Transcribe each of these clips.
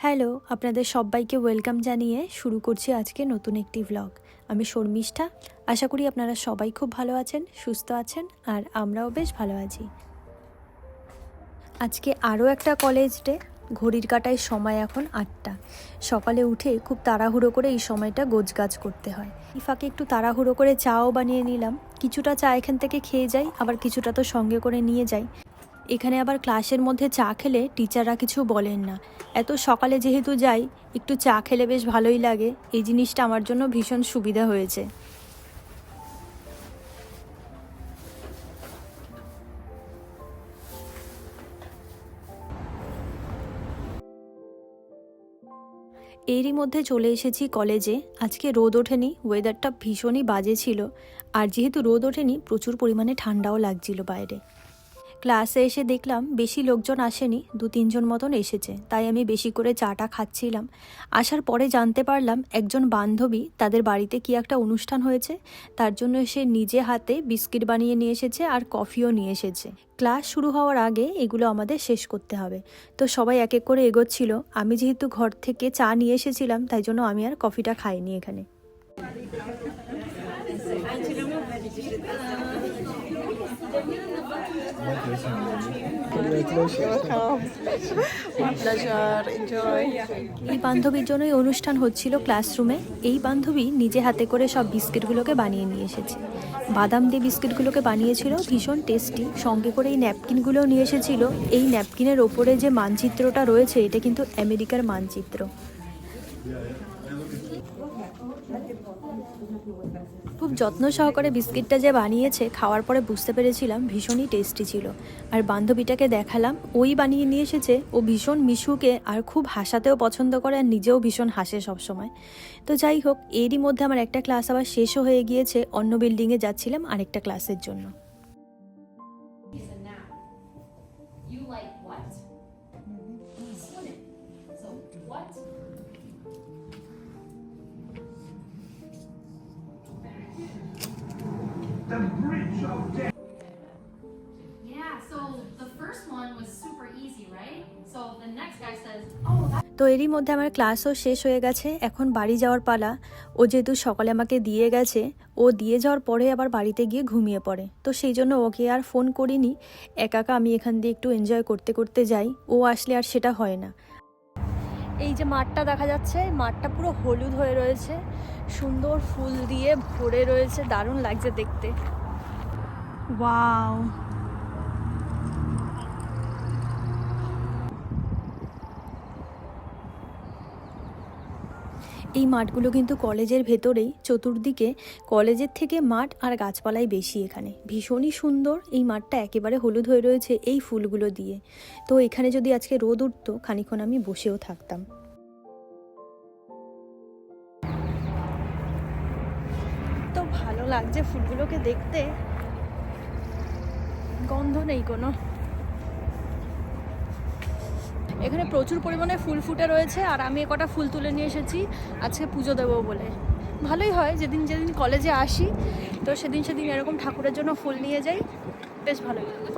Hello, আপনাদের সবাইকে welcome জানিয়ে শুরু করছি আজকে নতুন একটি ভ্লগ। আমি শর্মিষ্ঠা। আশা করি আপনারা সবাই খুব ভালো আছেন, সুস্থ আছেন, আর আমরাও বেশ ভালো আছি। আজকে আরও একটা কলেজ ডে। ঘড়ির কাঁটায় সময় এখন 8টা। সকালে উঠে খুব তাড়াহুড়ো করে এই সময়টা গোছগাছ করতে হয়। এই ফাঁকে একটু তাড়াহুড়ো করে চাও বানিয়ে নিলাম। কিছুটা চা এখান থেকে খেয়ে যাই, আবার কিছুটা তো সঙ্গে করে নিয়ে যাই। এখানে আবার ক্লাসের মধ্যে চা খেলে টিচাররা কিছু বলেন না। এত সকালে যেহেতু যাই, একটু চা খেলে বেশ ভালোই লাগে। এই জিনিসটা আমার জন্য ভীষণ সুবিধা হয়েছে। এরই মধ্যে চলে এসেছি কলেজে। আজকে রোদ ওঠেনি, ওয়েদারটা ভীষণই বাজে ছিল। আর যেহেতু রোদ ওঠেনি, প্রচুর পরিমাণে ঠান্ডাও লাগছিল বাইরে। ক্লাসে এসে দেখলাম বেশি লোকজন আসেনি, 2-3 জন মতন এসেছে, তাই আমি বেশি করে চাটা খাচ্ছিলাম। আসার পরে জানতে পারলাম একজন বান্ধবী, তাদের বাড়িতে কি একটা অনুষ্ঠান হয়েছে, তার জন্য সে নিজে হাতে বিস্কিট বানিয়ে নিয়ে এসেছে আর কফিও নিয়ে এসেছে। ক্লাস শুরু হওয়ার আগে এগুলো আমাদের শেষ করতে হবে। তো সবাই এক এক করে এগোচ্ছিল। আমি যেহেতু ঘর থেকে চা নিয়ে এসেছিলাম, তাই জন্য আমি আর কফিটা খাইনি এখানে। এই বান্ধবীর জন্যই অনুষ্ঠান হচ্ছিল ক্লাসরুমে। এই বান্ধবী নিজে হাতে করে সব বিস্কিটগুলোকে বানিয়ে নিয়ে এসেছে। বাদাম দিয়ে বিস্কিটগুলোকে বানিয়েছিল, ভীষণ টেস্টি। সঙ্গে করে এই ন্যাপকিনগুলোও নিয়ে এসেছিল। এই ন্যাপকিনের ওপরে যে মানচিত্রটা রয়েছে, এটা কিন্তু আমেরিকার মানচিত্র। খুব যত্ন সহকারে বিস্কিটটা যে বানিয়েছে, খাওয়ার পরে বুঝতে পেরেছিলাম ভীষণই টেস্টি ছিল। আর বান্ধবীটাকে দেখালাম, ওই বানিয়ে নিয়ে এসেছে। ও ভীষণ মিশুকে আর খুব হাসাতেও পছন্দ করে, আর নিজেও ভীষণ হাসে সবসময়। তো যাই হোক, এরই মধ্যে আমার একটা ক্লাস আবার শেষও হয়ে গিয়েছে। অন্য বিল্ডিংয়ে যাচ্ছিলাম আরেকটা ক্লাসের জন্য। The bridge of death. Yeah, so the first one was super easy, right? So the next guy says, oh, তো এরই মধ্যে আমার ক্লাসও শেষ হয়ে গেছে, এখন বাড়ি যাওয়ার পালা। ও যেহেতু সকালে আমাকে দিয়ে গেছে, ও দিয়ে যাওয়ার পরে আবার বাড়িতে গিয়ে ঘুমিয়ে পড়ে। তো সেই জন্য ওকে আর ফোন করিনি। একা আমি এখান দিয়ে একটু এনজয় করতে করতে যাই। ও আসলে আর সেটা হয় না। এই যে মাঠটা দেখা যাচ্ছে, মাঠটা পুরো হলুদ হয়ে রয়েছে, সুন্দর ফুল দিয়ে ভরে রয়েছে, দারুণ লাগছে দেখতে। ওয়াও! এই মাঠগুলো কিন্তু কলেজের ভেতরেই, চতুর্দিকে কলেজের থেকে মাঠ আর গাছপালাই বেশি এখানে। ভীষণই সুন্দর। এই মাঠটা একেবারে হলুদ হয়ে রয়েছে এই ফুলগুলো দিয়ে। তো এখানে যদি আজকে রোদ উঠতো, খানিকক্ষণ আমি বসেও থাকতাম। তো ভালো লাগছে ফুলগুলোকে দেখতে, গন্ধ নেই কোনো। এখানে প্রচুর পরিমাণে ফুল ফুটে রয়েছে, আর আমি কটা ফুল তুলে নিয়ে এসেছি আজকে পুজো দেবো বলে। ভালোই হয়, যেদিন যেদিন কলেজে আসি, তো সেদিন সেদিন এরকম ঠাকুরের জন্য ফুল নিয়ে যাই, বেশ ভালোই লাগে।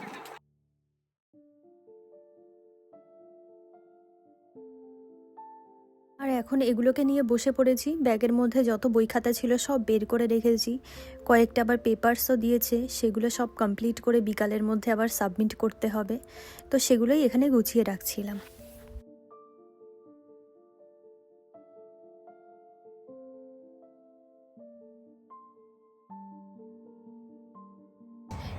আর এখন এগুলোকে নিয়ে বসে পড়েছি। ব্যাগের মধ্যে যত বই খাতা ছিল সব বের করে রেখেছি। কয়েকটা আবার পেপারসও দিয়েছে, সেগুলো সব কমপ্লিট করে বিকালের মধ্যে আবার সাবমিট করতে হবে। তো সেগুলোই এখানে গুছিয়ে রাখছিলাম।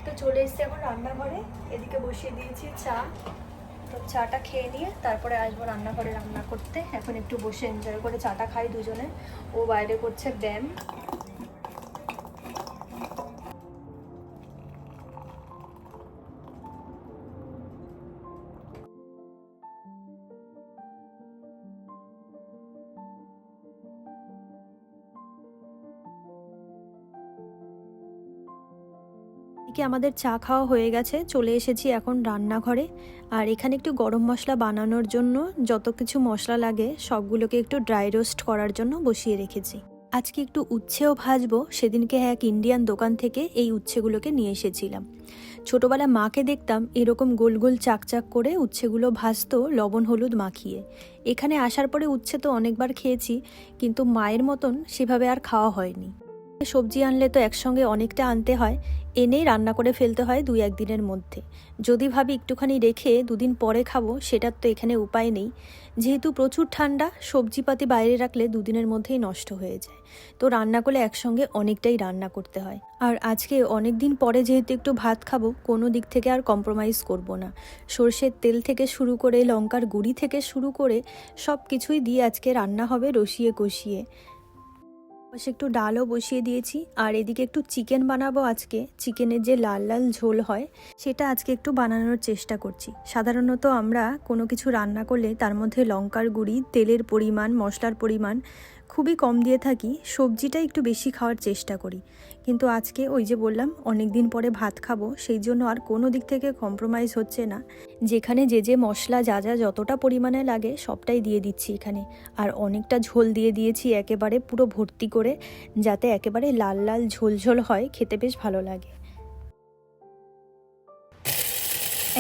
তো চলে এসেছি এখন রান্নাঘরে। এদিকে বসিয়ে দিয়েছি চা। তো চাটা খেয়ে নিয়ে তারপরে আসবো রান্নাঘরে রান্না করতে। এখন একটু বসে এনজয় করে চাটা খাই দুজনে। ও বাইরে করছে ব্যায়াম। এদিকে আমাদের চা খাওয়া হয়ে গেছে, চলে এসেছি এখন রান্নাঘরে। আর এখানে একটু গরম মশলা বানানোর জন্য যত কিছু মশলা লাগে সবগুলোকে একটু ড্রাই রোস্ট করার জন্য বসিয়ে রেখেছি। আজকে একটু উচ্ছেও ভাজবো। সেদিনকে এক ইন্ডিয়ান দোকান থেকে এই উচ্ছেগুলোকে নিয়ে এসেছিলাম। ছোটোবেলা মাকে দেখতাম এরকম গোল গোল চাকচাক করে উচ্ছেগুলো ভাজতো লবণ হলুদ মাখিয়ে। এখানে আসার পরে উচ্ছে তো অনেকবার খেয়েছি, কিন্তু মায়ের মতন সেভাবে আর খাওয়া হয়নি। সবজি আনলে তো একসঙ্গে অনেকটা আনতে হয়, এনেই রান্না করে ফেলতে হয় 2-1 দিনের মধ্যে। যদি ভাবি একটুখানি রেখে 2 দিন পরে খাবো, সেটার তো এখানে উপায় নেই। যেহেতু প্রচুর ঠান্ডা, সবজিপাতি বাইরে রাখলে 2 দিনের মধ্যেই নষ্ট হয়ে যায়। তো রান্না করলে একসঙ্গে অনেকটাই রান্না করতে হয়। আর আজকে অনেক দিন পরে যেহেতু একটু ভাত খাবো, কোনো দিক থেকে আর কম্প্রোমাইজ করব না। সর্ষের তেল থেকে শুরু করে লঙ্কার গুঁড়ি থেকে শুরু করে সব কিছুই দিয়ে আজকে রান্না হবে রসিয়ে কষিয়ে। পাশে একটু ডালও বসিয়ে দিয়েছি, আর এদিকে একটু চিকেন বানাবো আজকে। চিকেনের যে লাল লাল ঝোল হয়, সেটা আজকে একটু বানানোর চেষ্টা করছি। সাধারণত আমরা কোনো কিছু রান্না করলে তার মধ্যে লঙ্কার গুঁড়ি, তেলের পরিমাণ, মশলার পরিমাণ খুবই কম দিয়ে থাকি, সবজিটা একটু বেশি খাওয়ার চেষ্টা করি। কিন্তু আজকে ওই যে বললাম অনেক দিন পরে ভাত খাবো, সেই জন্য আর কোনো দিক থেকে কম্প্রোমাইজ হচ্ছে না। যেখানে যে মশলা যা যা যতটা পরিমাণে লাগে সবটাই দিয়ে দিচ্ছি এখানে। আর অনেকটা ঝোল দিয়ে দিয়েছি একেবারে পুরো ভর্তি করে, যাতে একেবারে লাল লাল ঝোল ঝোল হয়, খেতে বেশ ভালো লাগে।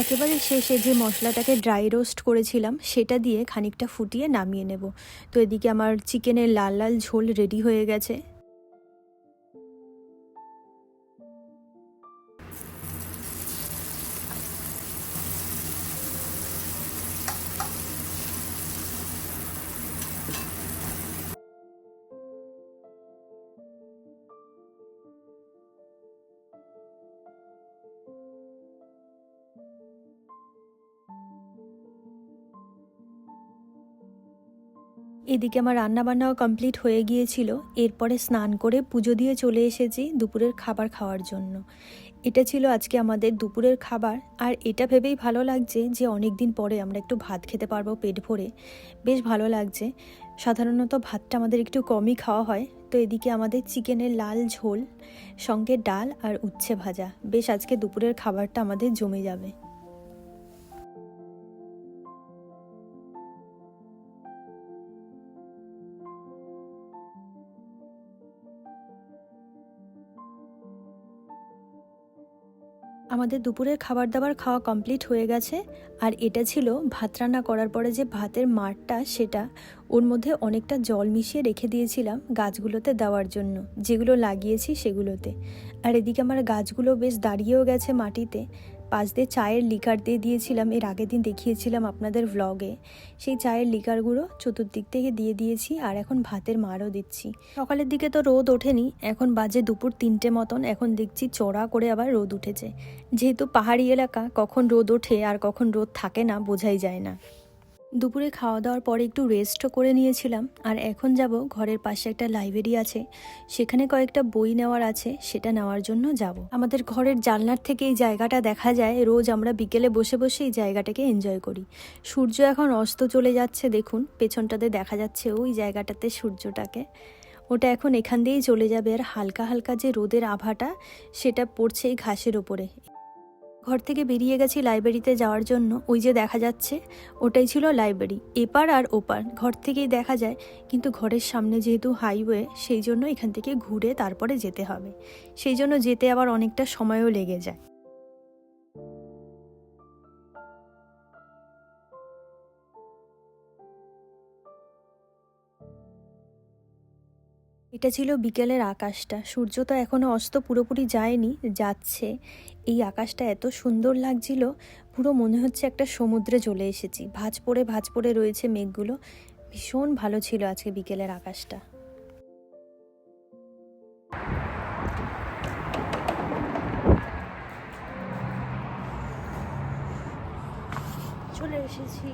একেবারে শেষে যে মশলাটাকে ড্রাই রোস্ট করেছিলাম সেটা দিয়ে খানিকটা ফুটিয়ে নামিয়ে নেব। তো এদিকে আমার চিকেনের লাল লাল ঝোল রেডি হয়ে গেছে। এদিকে আমার রান্নাবান্নাও কমপ্লিট হয়ে গিয়েছিল। এরপরে স্নান করে পুজো দিয়ে চলে এসেছি দুপুরের খাবার খাওয়ার জন্য। এটা ছিল আজকে আমাদের দুপুরের খাবার, আর এটা ভেবেই ভালো লাগছে যে অনেক দিন পরে আমরা একটু ভাত খেতে পারবো পেট ভরে। বেশ ভালো লাগছে। সাধারণত ভাতটা আমাদের একটু কমই খাওয়া হয়। তো এদিকে আমাদের চিকেনের লাল ঝোল, সঙ্গে ডাল আর উচ্ছে ভাজা। বেশ আজকে দুপুরের খাবারটা আমাদের জমে যাবে। আমাদের দুপুরের খাবার দাবার খাওয়া কমপ্লিট হয়ে গেছে। আর এটা ছিল ভাত রান্না করার পরে যে ভাতের মাড়টা, সেটা ওর মধ্যে অনেকটা জল মিশিয়ে রেখে দিয়েছিলাম গাছগুলোতে দেওয়ার জন্য, যেগুলো লাগিয়েছি সেগুলোতে। আর এদিকে আমার গাছগুলো বেশ দাঁড়িয়েও গেছে মাটিতে। পাশ দিয়ে চায়ের লিকার দিয়ে দিয়েছিলাম, এর আগের দিন দেখিয়েছিলাম আপনাদের ভ্লগে। সেই চায়ের লিকারগুলো চতুর্দিক থেকে দিয়ে দিয়েছি, আর এখন ভাতের মাড়ও দিচ্ছি। সকালের দিকে তো রোদ ওঠেনি, এখন বাজে দুপুর 3টে মতন। এখন দেখছি চড়া করে আবার রোদ উঠেছে। যেহেতু পাহাড়ি এলাকা, কখন রোদ ওঠে আর কখন রোদ থাকে না বোঝাই যায় না। দুপুরে খাওয়া দাওয়ার পরে একটু রেস্টও করে নিয়েছিলাম, আর এখন যাব ঘরের পাশে একটা লাইব্রেরি আছে, সেখানে কয়েকটা বই নেওয়ার আছে, সেটা নেওয়ার জন্য যাব। আমাদের ঘরের জানলার থেকে এই জায়গাটা দেখা যায়। রোজ আমরা বিকেলে বসে বসে এই জায়গাটাকে এনজয় করি। সূর্য এখন অস্ত চলে যাচ্ছে, দেখুন পেছনটাতে দেখা যাচ্ছে ওই জায়গাটাতে সূর্যটাকে। ওটা এখন এখান দিয়েই চলে যাবে, আর হালকা হালকা যে রোদের আভাটা সেটা পড়ছে এই ঘাসের ওপরে। ঘর থেকে বেরিয়ে গেছি লাইব্রেরিতে যাওয়ার জন্য। ওই যে দেখা যাচ্ছে ওটাই ছিল লাইব্রেরি। এপার আর ওপার ঘর থেকেই দেখা যায়, কিন্তু ঘরের সামনে যেহেতু হাইওয়ে, সেই জন্য এখান থেকে ঘুরে তারপরে যেতে হবে। সেই জন্য যেতে আবার অনেকটা সময়ও লেগে যায়। এটা ছিল বিকেলের আকাশটা। সূর্য তো এখনও অস্ত পুরোপুরি যায়নি, যাচ্ছে। এই আকাশটা এত সুন্দর লাগছিল, পুরো মনে হচ্ছে একটা সমুদ্রে চলে এসেছি। ভাঁজ পড়ে রয়েছে মেঘগুলো। ভীষণ ভালো ছিল আজকে বিকেলের আকাশটা। চলে এসেছি।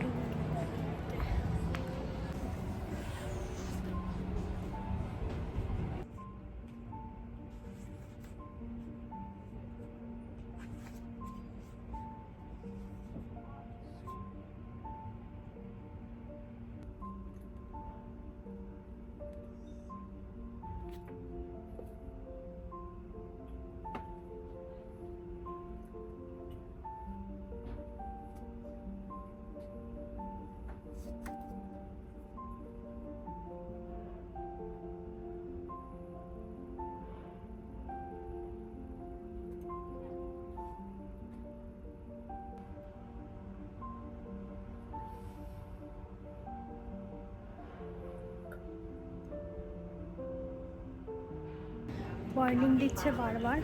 ওয়ার্নিং দিচ্ছে বারবার।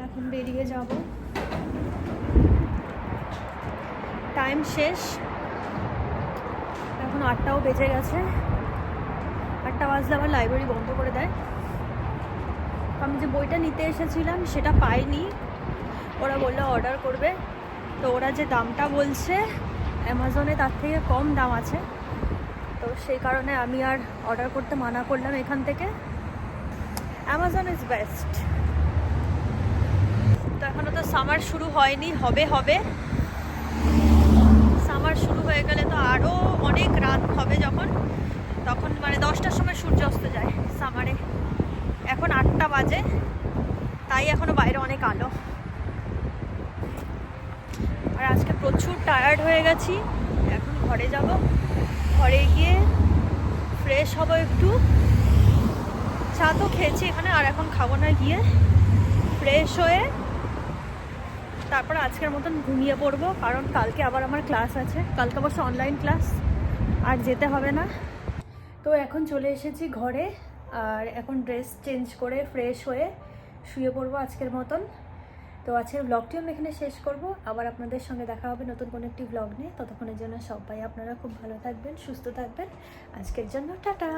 এখন বেরিয়ে যাব, টাইম শেষ। এখন 8টাও বেজে গেছে। 8টা বাজলে আবার লাইব্রেরি বন্ধ করে দেয়। আমি যে বইটা নিতে এসেছিলাম সেটা পাইনি। ওরা বললো অর্ডার করবে, তো ওরা যে দামটা বলছে অ্যামাজনে তার থেকে কম দাম আছে, তো সেই কারণে আমি আর অর্ডার করতে মানা করলাম এখান থেকে। Amazon is best. তো এখনও তো সামার শুরু হয়নি, হবে। সামার শুরু হয়ে গেলে তো আরও অনেক রাত হবে, তখন মানে 10টার সময় সূর্যাস্ত যায় সামারে। এখন 8টা বাজে, তাই এখনও বাইরে অনেক আলো। আর আজকে প্রচুর টায়ার্ড হয়ে গেছি। এখন ঘরে যাব, ঘরে গিয়ে ফ্রেশ হব একটু। চা তো খেয়েছি এখানে, আর এখন খাবো না, গিয়ে ফ্রেশ হয়ে তারপর আজকের মতন ঘুমিয়ে পড়বো, কারণ কালকে আবার আমার ক্লাস আছে। কালকে অবশ্য অনলাইন ক্লাস, আর যেতে হবে না। তো এখন চলে এসেছি ঘরে, আর এখন ড্রেস চেঞ্জ করে ফ্রেশ হয়ে শুয়ে পড়বো আজকের মতন। তো আজকের ব্লগটি আমি এখানে শেষ করব। আবার আপনাদের সঙ্গে দেখা হবে নতুন কোনো একটি ব্লগ নিয়ে। ততক্ষণের জন্য সবাই আপনারা খুব ভালো থাকবেন, সুস্থ থাকবেন। আজকের জন্য টাটা।